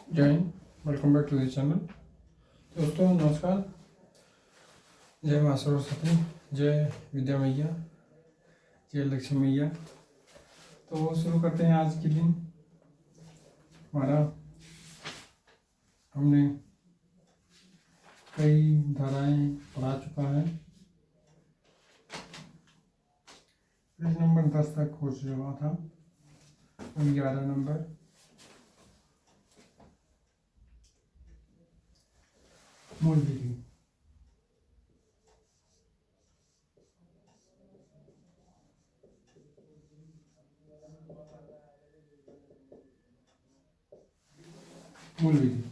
जय हिंद, welcome back to the channel. दोस्तों नमस्कार। जय माँ सरस्वती, जय विद्या मैया, जय लक्ष्मी मैया। तो शुरू करते हैं आज के दिन। हमारा हमने कई धाराएं पढ़ा चुका है, पेज नंबर 10 तक हो चुका था। 11 नंबर मूल विधि। मूल विधि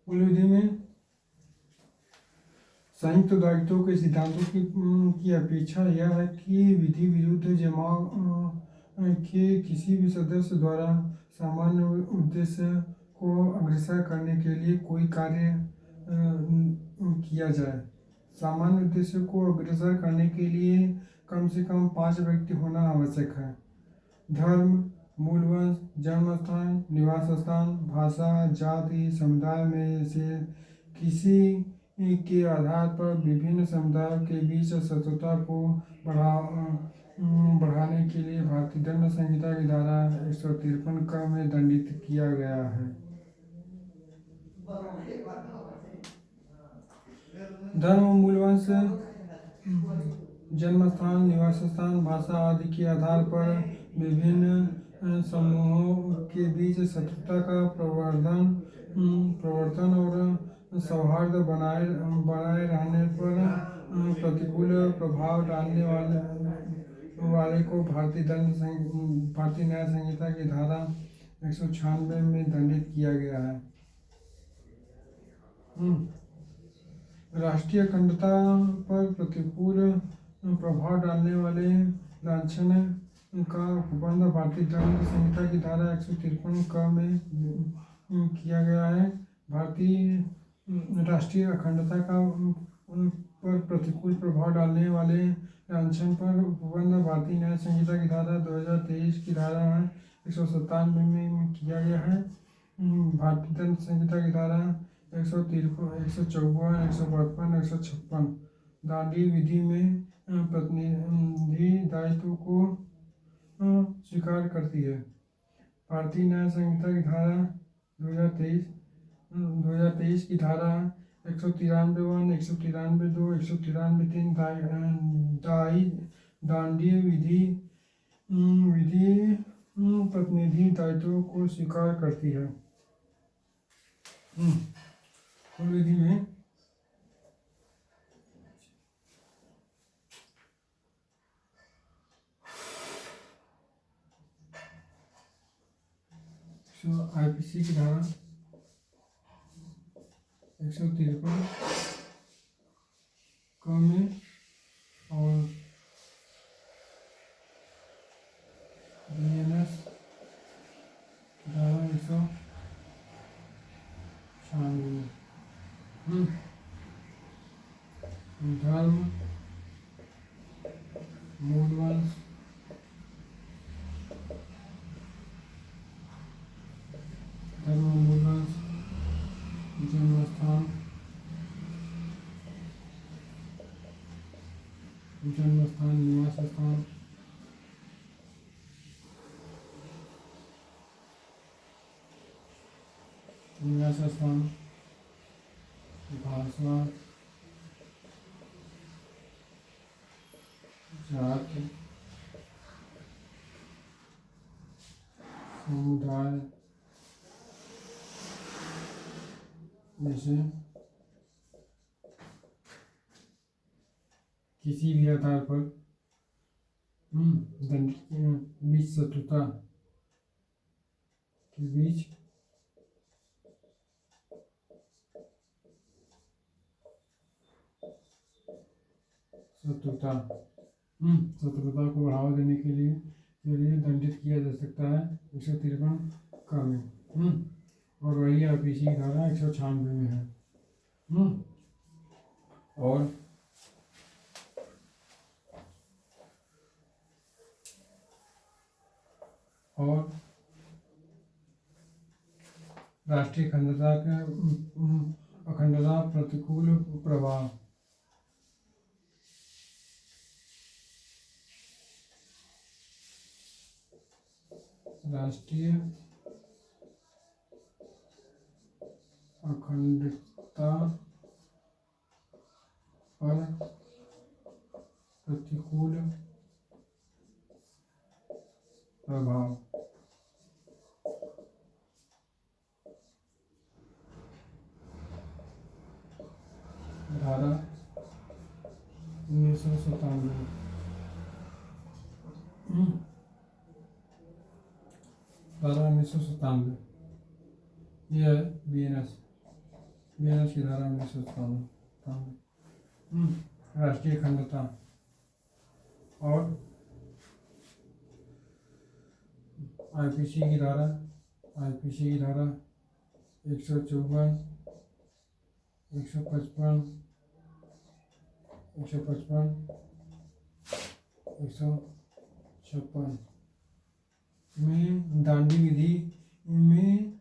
मूल विधि में संयुक्त दायित्वों के सिद्धांतों की अपेक्षा यह है कि विधि विरुद्ध जमाव के किसी भी सदस्य द्वारा सामान्य उद्देश्य को अग्रसर करने के लिए कोई कार्य किया जाए। सामान्य उद्देश्य को अग्रसर करने के लिए कम से कम 5 व्यक्ति होना आवश्यक है। धर्म, मूलवंश, जन्म स्थान, निवास स्थान, भाषा, जाति, समुदाय में से किसी के आधार पर विभिन्न समुदायों के बीच शत्रुता को बढ़ाने के लिए भारतीय दंड संहिता की धारा 153 क में दंडित किया गया है। धर्म, मूलवंश, जन्म स्थान, निवास स्थान, भाषा आदि के आधार पर विभिन्न समूहों के बीच शत्रुता का प्रवर्तन और सौहार्द बनाए रहने पर प्रतिकूल प्रभाव डालने वाले को भारतीय न्याय संहिता की धारा 196 में दंडित किया गया है। राष्ट्रीय अखंडता पर प्रतिकूल प्रभाव डालने वाले लांछन का उपबंध भारतीय दंड संहिता की धारा 153 क में किया गया है। भारतीय राष्ट्रीय अखंडता का पर प्रतिकूल प्रभाव डालने वाले लांछन पर उपबंध भारतीय न्याय संहिता की धारा 2023 की धारा 197 में किया गया है। भारतीय दंड संहिता की धारा 153, 154, 155, 156 दंडीय विधि में प्रतिनिधि दायित्व को स्वीकार करती है। भारतीय न्याय संहिता की धारा 2023 की धारा 193(1), 193(2), 193(3) दंडीय विधि प्रतिनिधि दायित्व को स्वीकार करती है। विधि में आईपीसी की धारा 153 क में और बीएनएस की धारा 196 में धर्म, मूलवंश, जन्म स्थान, निवास स्थान, भाषा, जाति, समुदाय जैसे किसी भी आधार पर बीच शत्रुता के बीच शत्रुता को बढ़ावा देने के लिए दंडित किया जा सकता है 153 क में। और वही आईपीसी की धारा 196 में है। और और राष्ट्रीय अखंडता के अखंडता प्रतिकूल प्रभाव। राष्ट्रीय अखंडता पर प्रतिकूल प्रभाव। धारा 1997। धारा 1997 यह है बीएनएस की धारा 1997। राष्ट्रीय अखंडता और आईपीसी की धारा 154, 155, 156 में दांडी विधि में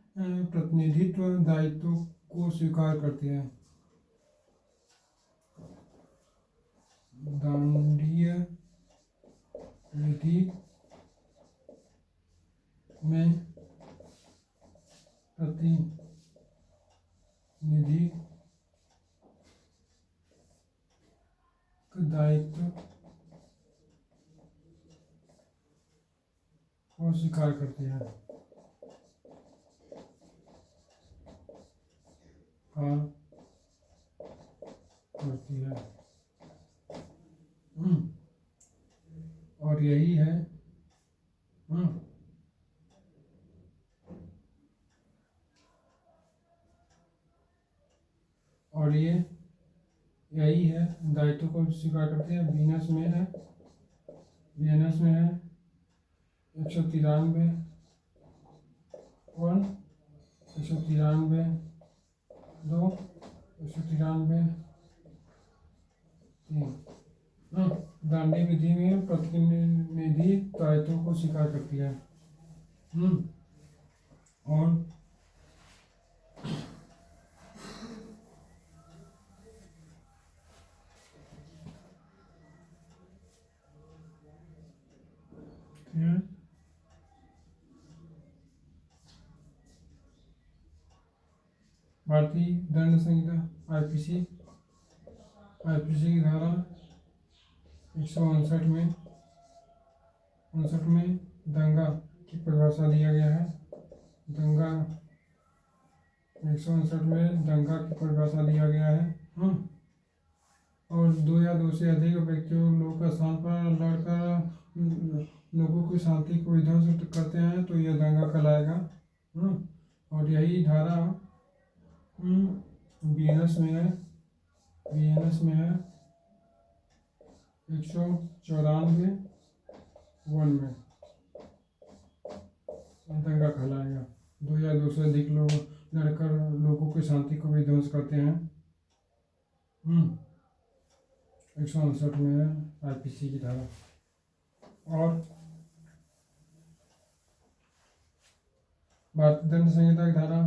प्रतिनिधित्व दायित्व को स्वीकार करते हैं। दांडीय विधि में प्रतिनिधि दायित्व को स्वीकार करते हैं। करती है और यही है और यही है दायित्व को स्वीकार करते हैं। बीएनएस में है 193 1, 193 2, 193 3 दांडी विधि में प्रतिनिधि दायित्व को स्वीकार करती है। और भारतीय दंड संहिता आईपीसी की धारा 159 में दंगा की परिभाषा दिया गया है। 159 में दंगा की परिभाषा दिया गया है। और दो या दो से अधिक व्यक्तियों लोग स्थान पर लड़कर लोगों की शांति को विध्वंस करते हैं तो यह दंगा कहलाएगा। और यही धारा बीएनएस में है 194 1 में दंगा कहलाएगा। दो या दो से अधिक लोग लड़कर लोगों की शांति को विध्वंस करते हैं। 159 में है आईपीसी की धारा। और भारतीय दंड संहिता की धारा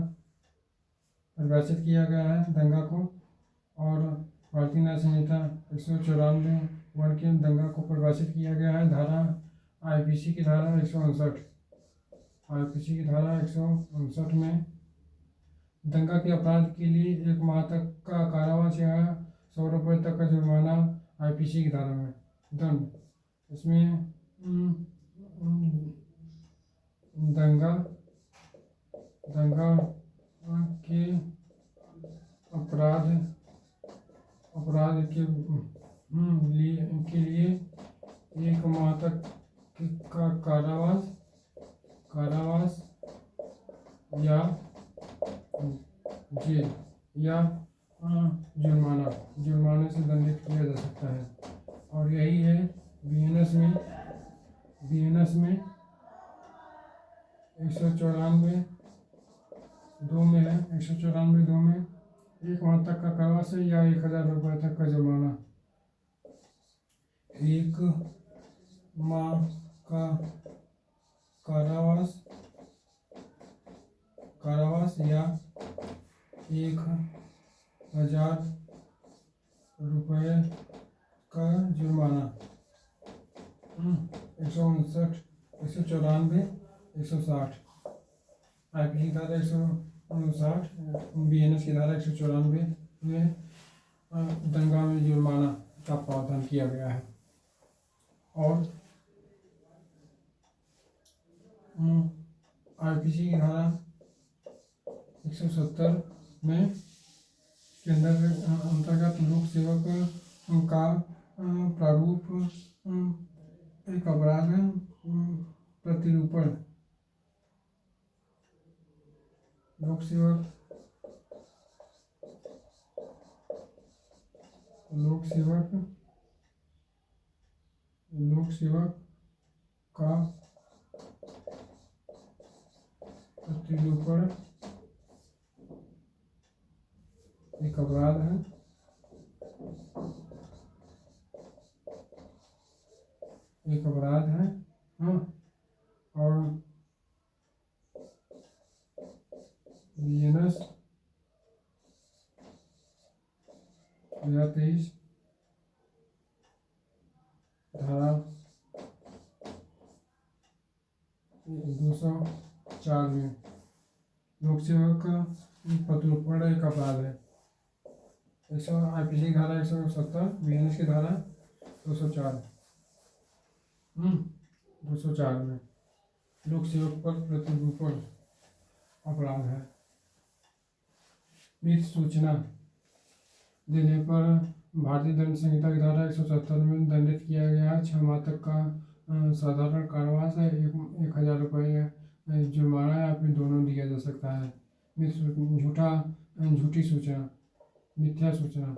परिभाषित किया गया है दंगा को। और भारतीय न्याय संहिता 194 1 के दंगा को परिभाषित किया गया है। धारा आईपीसी की धारा 159 में दंगा के अपराध के लिए 1 माह तक का कारावास या 100 रुपये तक का जुर्माना आईपीसी की धारा में दंड। इसमें दंगा के अपराध के लिए 1 माह तक का कारावास या जेल या जुर्माने से दंडित किया जा सकता है। और यही है बीएनएस में 194 2 में है। 194 2 में 1 माह तक का कारावास या 1000 रुपये तक का जुर्माना। 1 माह का कारावास या 1,000 रुपये का जुर्माना। 159, 194, 160। IPC की धारा 159, BNS की धारा 194 में दंगा में जुर्माना का प्रावधान किया गया है। और IPC की धारा 170 में के अंतर्गत लोक सेवक का प्रारूप एक अपराध है। प्रतिरूपण लोक सेवक का प्रतिरूपण एक अपराध है। हाँ, और BNS 2023 धारा 204 में लोक सेवक का प्रतिरूपण एक अपराध है। IPC की धारा 170, BNS की धारा 204 में लोक सेवक पर प्रतिरूपण अपराध है। मिथ्या सूचना देने पर भारतीय दंड संहिता की धारा 170 में दंडित किया गया है। 6 माह तक का साधारण कारावास है, 1,000 रुपये जुर्माना या फिर दोनों दिया जा सकता है। झूठी सूचना, मिथ्या सूचना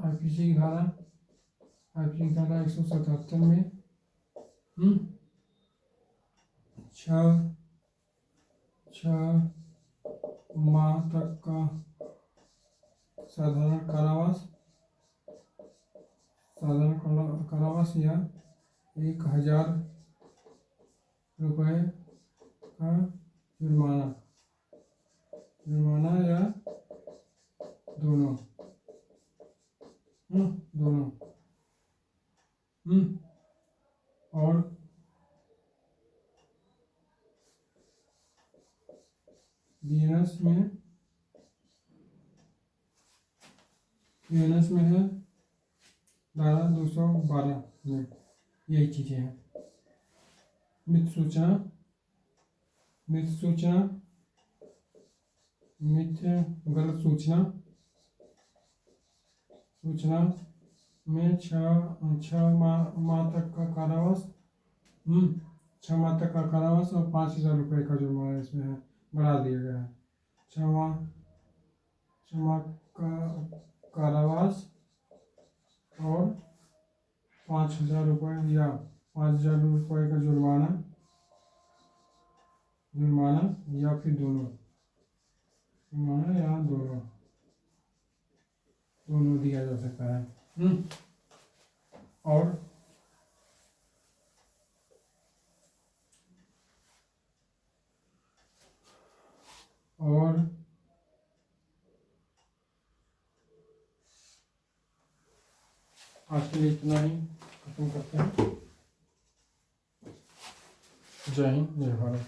IPC की धारा 177 में 6 माह तक का साधारण कारावास या 1,000 रुपये का जुर्माना या दोनों। और BNS में है धारा 212 में यही चीजें हैं। गलत सूचना में 6 माह तक का कारावास 6 माह तक का कारावास और 5,000 रुपये का जुर्माना इसमें है, बढ़ा दिया गया है। 6 माह का कारावास और 5,000 रुपये या 5,000 रुपये का जुर्माना या फिर दोनों दिया जा सकता है। और आज के लिए इतना ही, खत्म करते हैं। जय हिंद, जय भारत।